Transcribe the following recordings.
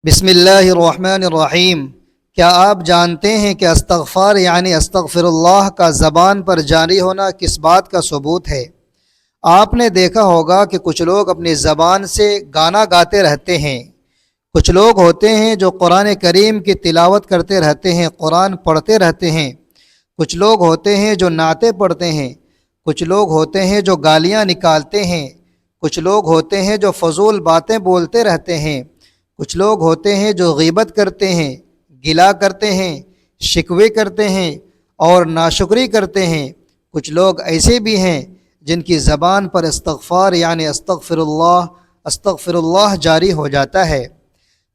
بسم اللہ الرحمن الرحیم۔ کیا آپ جانتے ہیں کہ استغفار یعنی استغفر اللہ کا زبان پر جاری ہونا کس بات کا ثبوت ہے؟ آپ نے دیکھا ہوگا کہ کچھ لوگ اپنی زبان سے گانا گاتے رہتے ہیں، کچھ لوگ ہوتے ہیں جو قرآن کریم کی تلاوت کرتے رہتے ہیں، قرآن پڑھتے رہتے ہیں، کچھ لوگ ہوتے ہیں جو نعتیں پڑھتے ہیں، کچھ لوگ ہوتے ہیں جو گالیاں نکالتے ہیں، کچھ لوگ ہوتے ہیں جو فضول باتیں بولتے رہتے ہیں، کچھ لوگ ہوتے ہیں جو غیبت کرتے ہیں، گلا کرتے ہیں، شکوے کرتے ہیں اور ناشکری کرتے ہیں۔ کچھ لوگ ایسے بھی ہیں جن کی زبان پر استغفار یعنی استغفر اللہ جاری ہو جاتا ہے۔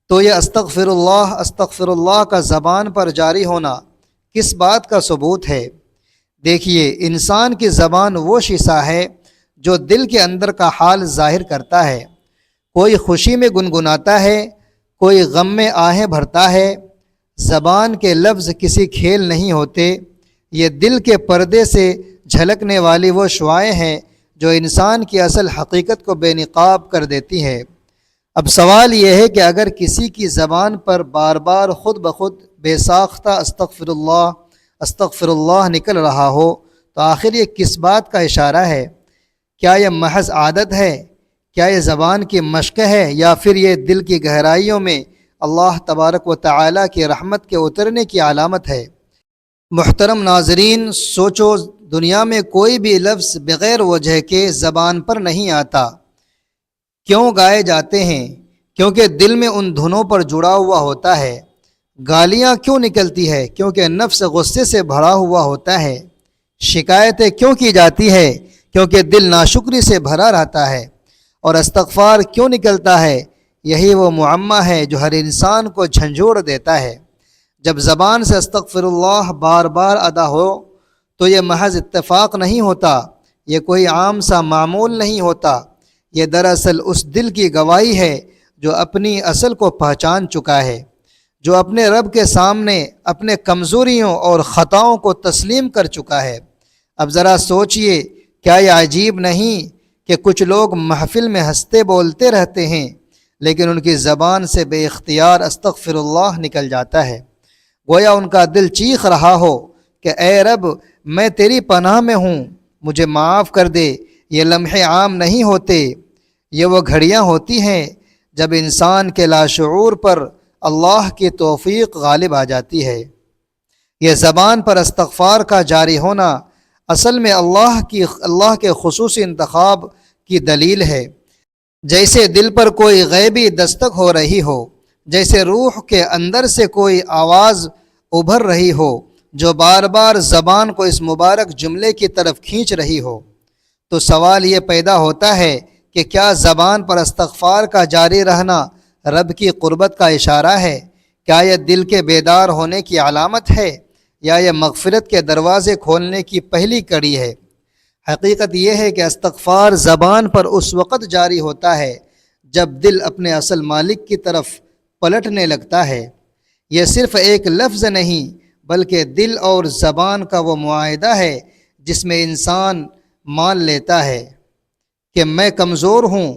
تو یہ استغفر اللہ کا زبان پر جاری ہونا کس بات کا ثبوت ہے؟ دیکھیے، انسان کی زبان وہ شیشہ ہے جو دل کے اندر کا حال ظاہر کرتا ہے۔ کوئی خوشی میں گنگناتا ہے، کوئی غم میں آہیں بھرتا ہے۔ زبان کے لفظ کسی کھیل نہیں ہوتے، یہ دل کے پردے سے جھلکنے والی وہ شعاعیں ہیں جو انسان کی اصل حقیقت کو بے نقاب کر دیتی ہے۔ اب سوال یہ ہے کہ اگر کسی کی زبان پر بار بار خود بخود بے ساختہ استغفر اللہ نکل رہا ہو تو آخر یہ کس بات کا اشارہ ہے؟ کیا یہ محض عادت ہے؟ کیا یہ زبان کی مشق ہے یا پھر یہ دل کی گہرائیوں میں اللہ تبارک و تعالیٰ کی رحمت کے اترنے کی علامت ہے؟ محترم ناظرین، سوچو، دنیا میں کوئی بھی لفظ بغیر وجہ کے زبان پر نہیں آتا۔ کیوں گائے جاتے ہیں؟ کیونکہ دل میں ان دھنوں پر جڑا ہوا ہوتا ہے۔ گالیاں کیوں نکلتی ہے؟ کیونکہ نفس غصے سے بھرا ہوا ہوتا ہے۔ شکایتیں کیوں کی جاتی ہے؟ کیونکہ دل ناشکری سے بھرا رہتا ہے۔ اور استغفار کیوں نکلتا ہے؟ یہی وہ معمہ ہے جو ہر انسان کو جھنجھوڑ دیتا ہے۔ جب زبان سے استغفر اللہ بار بار ادا ہو تو یہ محض اتفاق نہیں ہوتا، یہ کوئی عام سا معمول نہیں ہوتا، یہ دراصل اس دل کی گواہی ہے جو اپنی اصل کو پہچان چکا ہے، جو اپنے رب کے سامنے اپنے کمزوریوں اور خطاؤں کو تسلیم کر چکا ہے۔ اب ذرا سوچئے، کیا یہ عجیب نہیں کہ کچھ لوگ محفل میں ہنستے بولتے رہتے ہیں لیکن ان کی زبان سے بے اختیار استغفر اللہ نکل جاتا ہے، گویا ان کا دل چیخ رہا ہو کہ اے رب، میں تیری پناہ میں ہوں، مجھے معاف کر دے۔ یہ لمحے عام نہیں ہوتے، یہ وہ گھڑیاں ہوتی ہیں جب انسان کے لاشعور پر اللہ کی توفیق غالب آ جاتی ہے۔ یہ زبان پر استغفار کا جاری ہونا اصل میں اللہ کے خصوصی انتخاب کی دلیل ہے۔ جیسے دل پر کوئی غیبی دستک ہو رہی ہو، جیسے روح کے اندر سے کوئی آواز ابھر رہی ہو جو بار بار زبان کو اس مبارک جملے کی طرف کھینچ رہی ہو، تو سوال یہ پیدا ہوتا ہے کہ کیا زبان پر استغفار کا جاری رہنا رب کی قربت کا اشارہ ہے؟ کیا یہ دل کے بیدار ہونے کی علامت ہے یا یہ مغفرت کے دروازے کھولنے کی پہلی کڑی ہے؟ حقیقت یہ ہے کہ استغفار زبان پر اس وقت جاری ہوتا ہے جب دل اپنے اصل مالک کی طرف پلٹنے لگتا ہے۔ یہ صرف ایک لفظ نہیں بلکہ دل اور زبان کا وہ معاہدہ ہے جس میں انسان مان لیتا ہے کہ میں کمزور ہوں،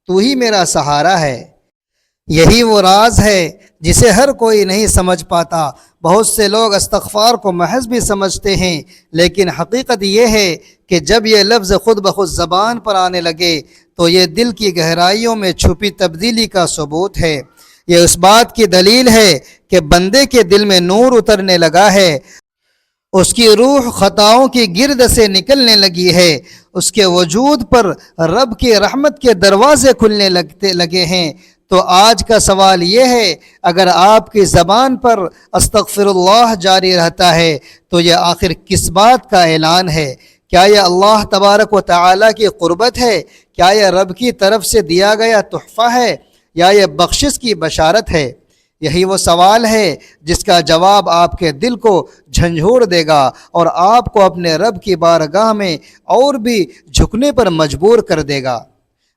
تو ہی میرا سہارا ہے۔ یہی وہ راز ہے جسے ہر کوئی نہیں سمجھ پاتا۔ بہت سے لوگ استغفار کو محض بھی سمجھتے ہیں، لیکن حقیقت یہ ہے کہ جب یہ لفظ خود بخود زبان پر آنے لگے تو یہ دل کی گہرائیوں میں چھپی تبدیلی کا ثبوت ہے۔ یہ اس بات کی دلیل ہے کہ بندے کے دل میں نور اترنے لگا ہے، اس کی روح خطاؤں کی گرد سے نکلنے لگی ہے، اس کے وجود پر رب کی رحمت کے دروازے کھلنے لگے ہیں۔ تو آج کا سوال یہ ہے، اگر آپ کی زبان پر استغفر اللہ جاری رہتا ہے تو یہ آخر کس بات کا اعلان ہے؟ کیا یہ اللہ تبارک و تعالیٰ کی قربت ہے؟ کیا یہ رب کی طرف سے دیا گیا تحفہ ہے یا یہ بخشش کی بشارت ہے؟ یہی وہ سوال ہے جس کا جواب آپ کے دل کو جھنجھوڑ دے گا اور آپ کو اپنے رب کی بارگاہ میں اور بھی جھکنے پر مجبور کر دے گا۔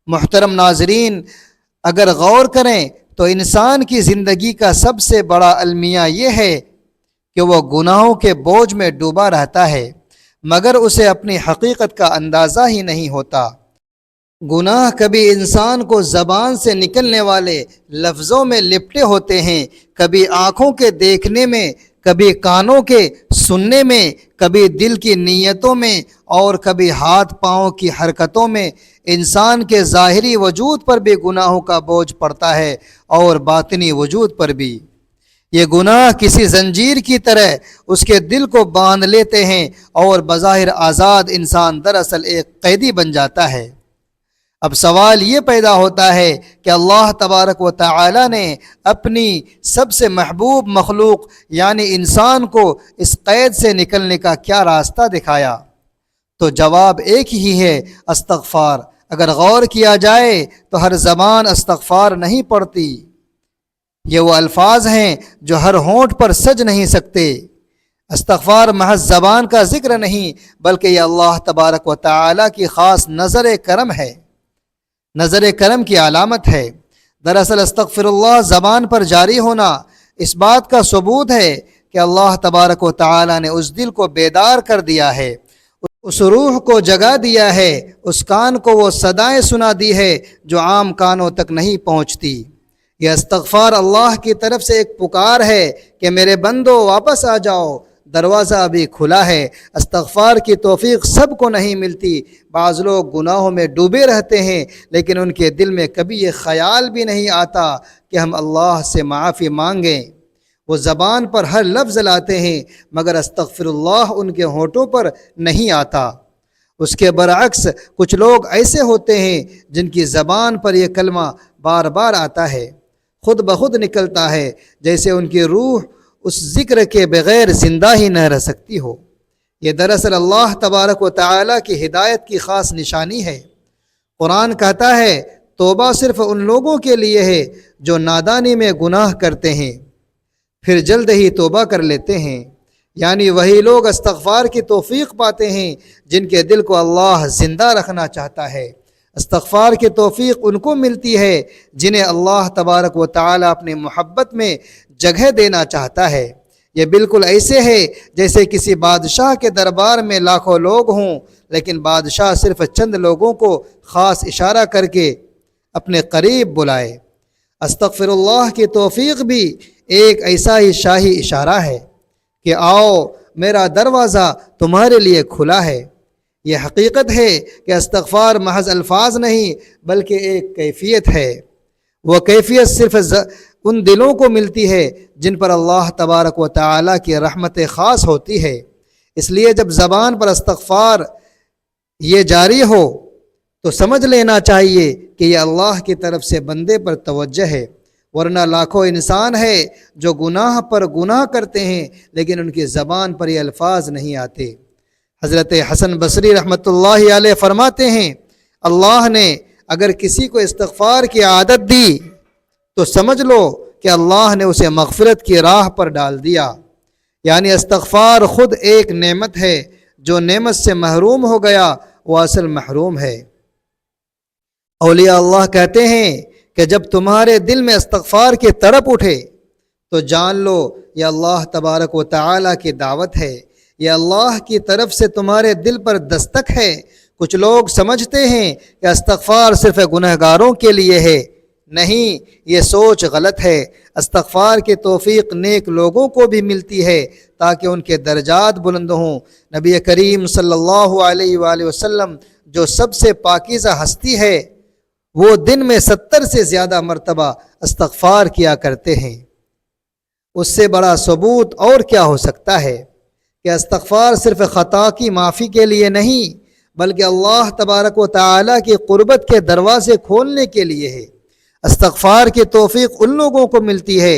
محترم ناظرین، اگر غور کریں تو انسان کی زندگی کا سب سے بڑا المیہ یہ ہے کہ وہ گناہوں کے بوجھ میں ڈوبا رہتا ہے مگر اسے اپنی حقیقت کا اندازہ ہی نہیں ہوتا۔ گناہ کبھی انسان کو زبان سے نکلنے والے لفظوں میں لپٹے ہوتے ہیں، کبھی آنکھوں کے دیکھنے میں، کبھی کانوں کے سننے میں، کبھی دل کی نیتوں میں، اور کبھی ہاتھ پاؤں کی حرکتوں میں۔ انسان کے ظاہری وجود پر بھی گناہوں کا بوجھ پڑتا ہے اور باطنی وجود پر بھی۔ یہ گناہ کسی زنجیر کی طرح اس کے دل کو باندھ لیتے ہیں اور بظاہر آزاد انسان دراصل ایک قیدی بن جاتا ہے۔ اب سوال یہ پیدا ہوتا ہے کہ اللہ تبارک و تعالی نے اپنی سب سے محبوب مخلوق یعنی انسان کو اس قید سے نکلنے کا کیا راستہ دکھایا؟ تو جواب ایک ہی ہے، استغفار۔ اگر غور کیا جائے تو ہر زبان استغفار نہیں پڑھتی، یہ وہ الفاظ ہیں جو ہر ہونٹ پر سج نہیں سکتے۔ استغفار محض زبان کا ذکر نہیں، بلکہ یہ اللہ تبارک و تعالی کی خاص نظر کرم ہے، نظر کرم کی علامت ہے۔ دراصل استغفر اللہ زبان پر جاری ہونا اس بات کا ثبوت ہے کہ اللہ تبارک و تعالی نے اس دل کو بیدار کر دیا ہے، اس روح کو جگا دیا ہے، اس کان کو وہ صدائیں سنا دی ہے جو عام کانوں تک نہیں پہنچتی۔ یہ استغفار اللہ کی طرف سے ایک پکار ہے کہ میرے بندو واپس آ جاؤ، دروازہ ابھی کھلا ہے۔ استغفار کی توفیق سب کو نہیں ملتی، بعض لوگ گناہوں میں ڈوبے رہتے ہیں لیکن ان کے دل میں کبھی یہ خیال بھی نہیں آتا کہ ہم اللہ سے معافی مانگیں۔ وہ زبان پر ہر لفظ لاتے ہیں مگر استغفر اللہ ان کے ہونٹوں پر نہیں آتا۔ اس کے برعکس کچھ لوگ ایسے ہوتے ہیں جن کی زبان پر یہ کلمہ بار بار آتا ہے، خود بخود نکلتا ہے، جیسے ان کی روح اس ذکر کے بغیر زندہ ہی نہ رہ سکتی ہو۔ یہ دراصل اللہ تبارک و تعالی کی ہدایت کی خاص نشانی ہے۔ قرآن کہتا ہے توبہ صرف ان لوگوں کے لیے ہے جو نادانی میں گناہ کرتے ہیں پھر جلد ہی توبہ کر لیتے ہیں، یعنی وہی لوگ استغفار کی توفیق پاتے ہیں جن کے دل کو اللہ زندہ رکھنا چاہتا ہے۔ استغفار کی توفیق ان کو ملتی ہے جنہیں اللہ تبارک و تعالی اپنی محبت میں جگہ دینا چاہتا ہے۔ یہ بالکل ایسے ہے جیسے کسی بادشاہ کے دربار میں لاکھوں لوگ ہوں لیکن بادشاہ صرف چند لوگوں کو خاص اشارہ کر کے اپنے قریب بلائے۔ استغفر اللہ کی توفیق بھی ایک ایسا ہی شاہی اشارہ ہے کہ آؤ میرا دروازہ تمہارے لیے کھلا ہے۔ یہ حقیقت ہے کہ استغفار محض الفاظ نہیں بلکہ ایک کیفیت ہے۔ وہ کیفیت صرف ان دلوں کو ملتی ہے جن پر اللہ تبارک و تعالی کی رحمت خاص ہوتی ہے۔ اس لیے جب زبان پر استغفار یہ جاری ہو تو سمجھ لینا چاہیے کہ یہ اللہ کی طرف سے بندے پر توجہ ہے، ورنہ لاکھوں انسان ہے جو گناہ پر گناہ کرتے ہیں لیکن ان کی زبان پر یہ الفاظ نہیں آتے۔ حضرت حسن بصری رحمۃ اللہ علیہ فرماتے ہیں اللہ نے اگر کسی کو استغفار کی عادت دی تو سمجھ لو کہ اللہ نے اسے مغفرت کی راہ پر ڈال دیا، یعنی استغفار خود ایک نعمت ہے، جو نعمت سے محروم ہو گیا وہ اصل محروم ہے۔ اولیاء اللہ کہتے ہیں کہ جب تمہارے دل میں استغفار کی تڑپ اٹھے تو جان لو یہ اللہ تبارک و تعالی کی دعوت ہے، یہ اللہ کی طرف سے تمہارے دل پر دستک ہے۔ کچھ لوگ سمجھتے ہیں کہ استغفار صرف گنہگاروں کے لیے ہے، نہیں، یہ سوچ غلط ہے۔ استغفار کی توفیق نیک لوگوں کو بھی ملتی ہے تاکہ ان کے درجات بلند ہوں۔ نبی کریم صلی اللہ علیہ وآلہ وسلم جو سب سے پاکیزہ ہستی ہے وہ دن میں 70 سے زیادہ مرتبہ استغفار کیا کرتے ہیں۔ اس سے بڑا ثبوت اور کیا ہو سکتا ہے کہ استغفار صرف خطا کی معافی کے لیے نہیں بلکہ اللہ تبارک و تعالی کی قربت کے دروازے کھولنے کے لیے ہے۔ استغفار کی توفیق ان لوگوں کو ملتی ہے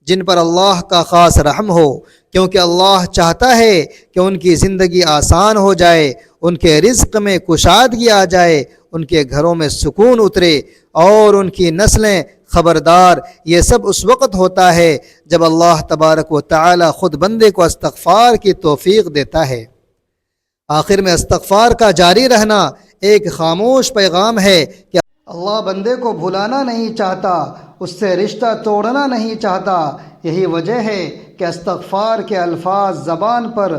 جن پر اللہ کا خاص رحم ہو، کیونکہ اللہ چاہتا ہے کہ ان کی زندگی آسان ہو جائے، ان کے رزق میں کشادگی آ جائے، ان کے گھروں میں سکون اترے اور ان کی نسلیں خبردار۔ یہ سب اس وقت ہوتا ہے جب اللہ تبارک و تعالی خود بندے کو استغفار کی توفیق دیتا ہے۔ آخر میں استغفار کا جاری رہنا ایک خاموش پیغام ہے کہ اللہ بندے کو بھلانا نہیں چاہتا، اس سے رشتہ توڑنا نہیں چاہتا۔ یہی وجہ ہے کہ استغفار کے الفاظ زبان پر